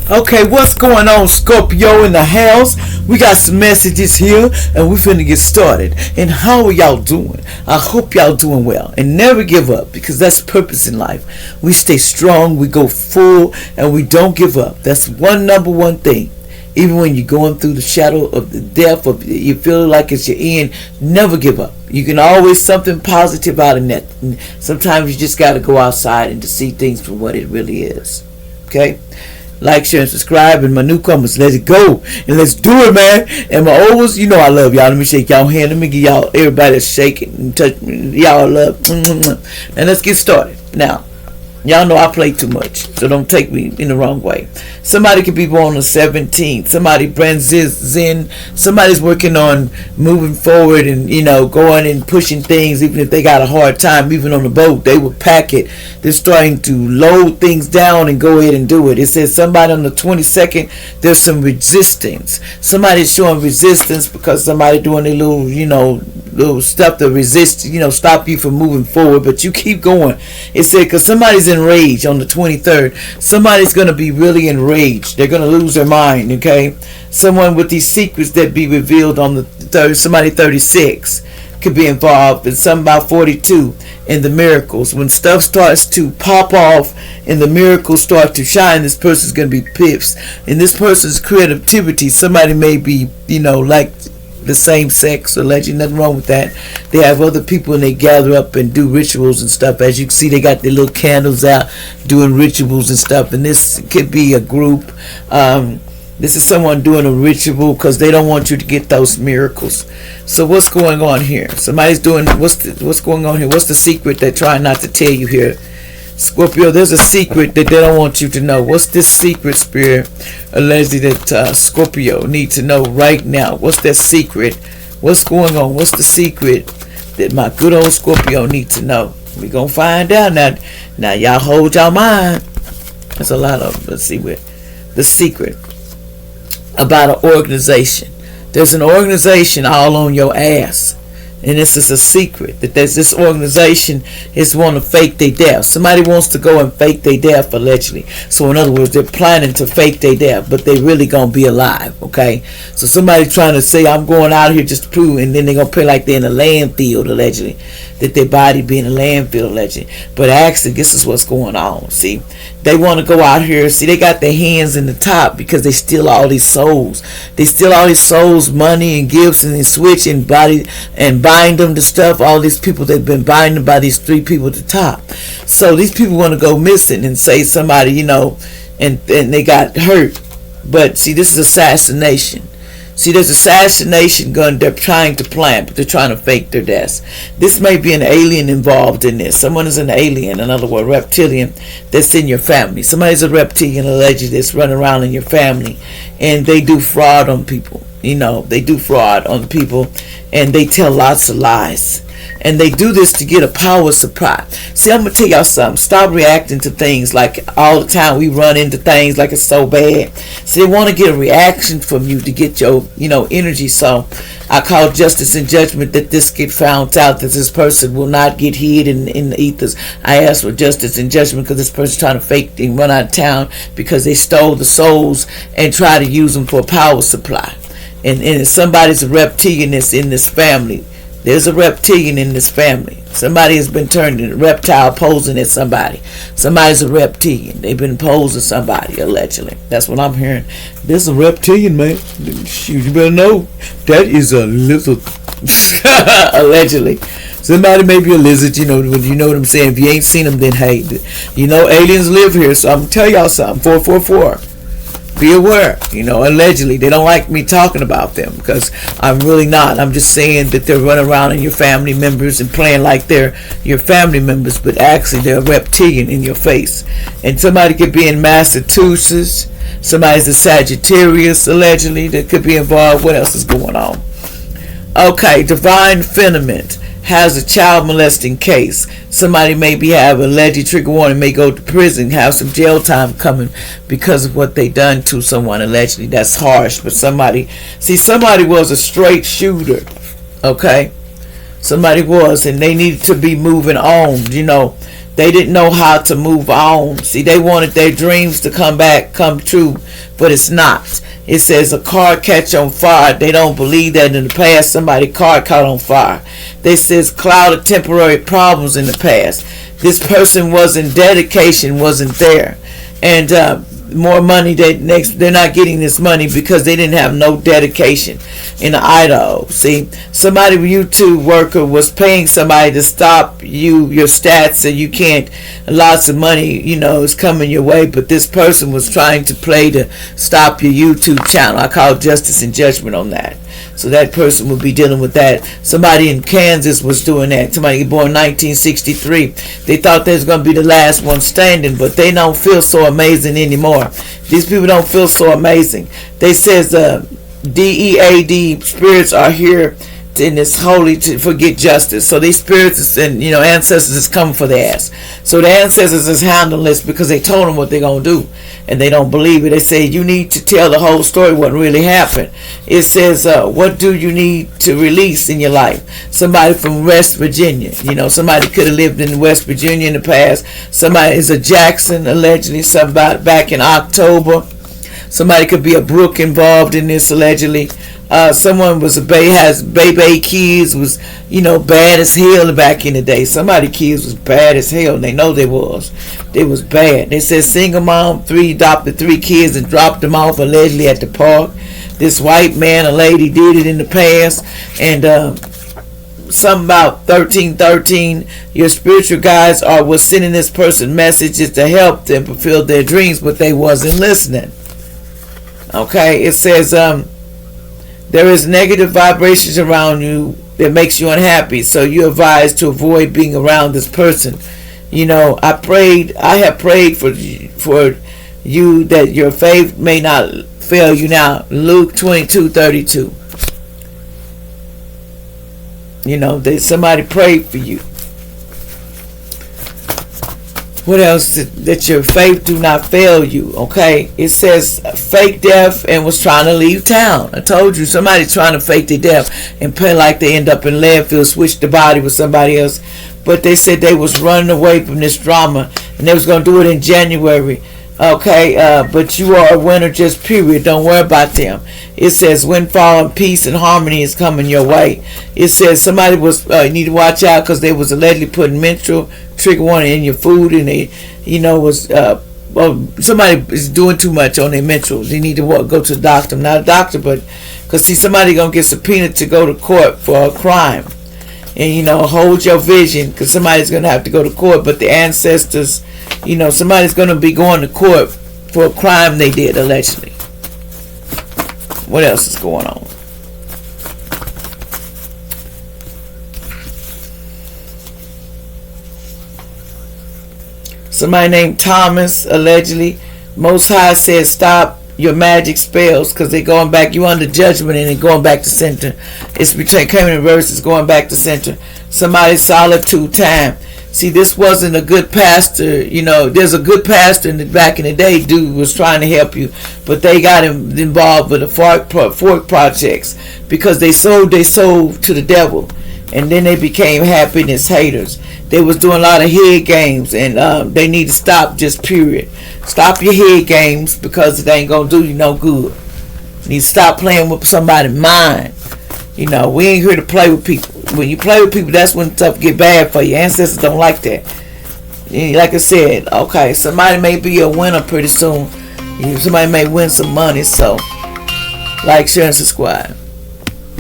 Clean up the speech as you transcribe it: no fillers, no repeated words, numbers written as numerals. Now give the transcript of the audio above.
Okay, what's going on, Scorpio in the house? We got some messages here, and we finna get started. And how are y'all doing? I hope y'all doing well. And never give up, because that's purpose in life. We stay strong, we go full, and we don't give up. That's number one thing. Even when you're going through the shadow of the death, of you feel like it's your end, never give up. You can always something positive out of that. And sometimes you just got to go outside and to see things for what it really is. Okay? Like, share, and subscribe. And my newcomers, let's go. And let's do it, man. And my old ones, you know I love y'all. Let me shake y'all hand. Let me give y'all, everybody that's shaking and touch me. Y'all love. And let's get started. Now, y'all know I play too much, so don't take me in the wrong way. Somebody could be born on the 17th. Somebody brand zen. Somebody's working on moving forward and, going and pushing things, even if they got a hard time, even on the boat. They will pack it. They're starting to load things down and go ahead and do it. It says somebody on the 22nd, there's some resistance. Somebody's showing resistance because somebody doing a little stuff to resist, stop you from moving forward, but you keep going. It said because somebody's enraged on the 23rd. Somebody's going to be really enraged. They're going to lose their mind, okay? Someone with these secrets that be revealed on the 3rd, somebody 36 could be involved, and some about 42 in the miracles. When stuff starts to pop off and the miracles start to shine, this person's going to be pips. And this person's creativity, somebody may be, like the same sex, allegedly, nothing wrong with that. They have other people and they gather up and do rituals and stuff. As you can see, they got their little candles out doing rituals and stuff. And this could be a group. This is someone doing a ritual because they don't want you to get those miracles. So what's going on here? Somebody's doing what's going on here? What's the secret they're trying not to tell you here? Scorpio, there's a secret that they don't want you to know. What's this secret, Spirit, allegedly, that Scorpio need to know right now? What's that secret? What's going on? What's the secret that my good old Scorpio need to know? We're going to find out now. Now, y'all hold y'all mind. There's a lot of them. Let's see what the secret about an organization. There's an organization all on your ass. And this is a secret that there's this organization is want to fake their death. Somebody wants to go and fake their death, allegedly. So in other words, they're planning to fake their death, but they really gonna be alive. Okay, so somebody trying to say I'm going out here just to prove, and then they're gonna play like they're in a landfill, allegedly, that their body be in a landfill, allegedly. But actually, this is what's going on. See, they want to go out here. See, they got their hands in the top because they steal all these souls. They steal all these souls, money and gifts, and they switch and body and bind them to stuff. All these people that have been binded by these 3 people at the top. So these people want to go missing and say somebody, and they got hurt. But see, this is assassination. See, there's assassination gun they're trying to plant, but they're trying to fake their deaths. This may be an alien involved in this. Someone is an alien, in other words, reptilian, that's in your family. Somebody's a reptilian, allegedly, that's running around in your family, and they do fraud on people. They do fraud on people, and they tell lots of lies. And they do this to get a power supply. See, I'm going to tell y'all something. Stop reacting to things like all the time we run into things like it's so bad. See, they want to get a reaction from you to get your, energy. So I call justice and judgment that this get found out, that this person will not get hid in the ethers. I ask for justice and judgment because this person's trying to fake and run out of town because they stole the souls and try to use them for a power supply. And somebody's a reptilian that's in this family. There's a reptilian in this family. Somebody has been turned into a reptile posing at somebody. Somebody's a reptilian. They've been posing somebody, allegedly. That's what I'm hearing. There's a reptilian, man. Shoot, you better know. That is a lizard. Allegedly. Somebody may be a lizard, you know what I'm saying. If you ain't seen them, then hey, aliens live here. So I'm going to tell y'all something. 444. Be aware, allegedly. They don't like me talking about them because I'm really not. I'm just saying that they're running around in your family members and playing like they're your family members, but actually they're a reptilian in your face. And somebody could be in Massachusetts. Somebody's a Sagittarius, allegedly, that could be involved. What else is going on? Okay, divine phenomenon has a child molesting case. Somebody maybe have a alleged trigger warning, may go to prison, have some jail time coming because of what they done to someone, allegedly. That's harsh, but somebody was a straight shooter, okay? Somebody was, and they needed to be moving on, They didn't know how to move on. See, they wanted their dreams to come true, but it's not. It says a car catch on fire. They don't believe that in the past somebody's car caught on fire. They says cloud of temporary problems in the past. This person dedication wasn't there. And more money, they're not getting this money because they didn't have no dedication in Idaho. See, somebody, YouTube worker, was paying somebody to stop your stats so you can't, lots of money, is coming your way, but this person was trying to play to stop your YouTube channel. I call justice and judgment on that. So that person will be dealing with that. Somebody in Kansas was doing that. Somebody born in 1963. They thought they was going to be the last one standing, but they don't feel so amazing anymore. These people don't feel so amazing. They says DEAD spirits are here in this holy to forget justice. So these spirits and ancestors is coming for their ass. So the ancestors is handling this because they told them what they're going to do. And they don't believe it. They say you need to tell the whole story, what really happened. It says, what do you need to release in your life? Somebody from West Virginia. Somebody could have lived in West Virginia in the past. Somebody is a Jackson, allegedly, somebody back in October. Somebody could be a Brook involved in this, allegedly. Someone was has baby kids, was bad as hell back in the day. Somebody kids was bad as hell, and they know they was bad. They said single mom adopted 3 kids and dropped them off allegedly at the park. This white man, a lady, did it in the past. And something about 1313, your spiritual guides was sending this person messages to help them fulfill their dreams, but they wasn't listening. Okay, it says there is negative vibrations around you that makes you unhappy, so you're advised to avoid being around this person. I have prayed for you that your faith may not fail you now. Luke 22:32. That somebody prayed for you. What else? That your faith do not fail you. Okay, it says fake death and was trying to leave town. I told you, somebody trying to fake their death and play like they end up in landfill, switch the body with somebody else. But they said they was running away from this drama and they was going to do it in January. Okay, but you are a winner, just period. Don't worry about them. It says windfall and peace and harmony is coming your way. It says somebody was you need to watch out because they was allegedly putting menstrual trigger warning in your food, and they was somebody is doing too much on their menstruals. You need to go to the doctor. I'm not a doctor, but because see, somebody gonna get subpoenaed to go to court for a crime. And hold your vision, because somebody's gonna have to go to court. But the ancestors, somebody's gonna be going to court for a crime they did allegedly. What else is going on? Somebody named Thomas, allegedly. Most High says stop your magic spells because they're going back. You under judgment and they're going back to center. It's coming in reverse. It's going back to center. Somebody's solitude time. See, this wasn't a good pastor. There's a good pastor back in the day. Dude was trying to help you, but they got him involved with the fork projects because they sold their soul to the devil, and then they became happiness haters. They was doing a lot of head games, and they need to stop. Just period. Stop your head games because it ain't gonna do you no good. You need to stop playing with somebody's mind. We ain't here to play with people. When you play with people, that's when stuff get bad for you. Ancestors don't like that. Like I said, okay, somebody may be a winner pretty soon. Somebody may win some money. So, like, share, and subscribe.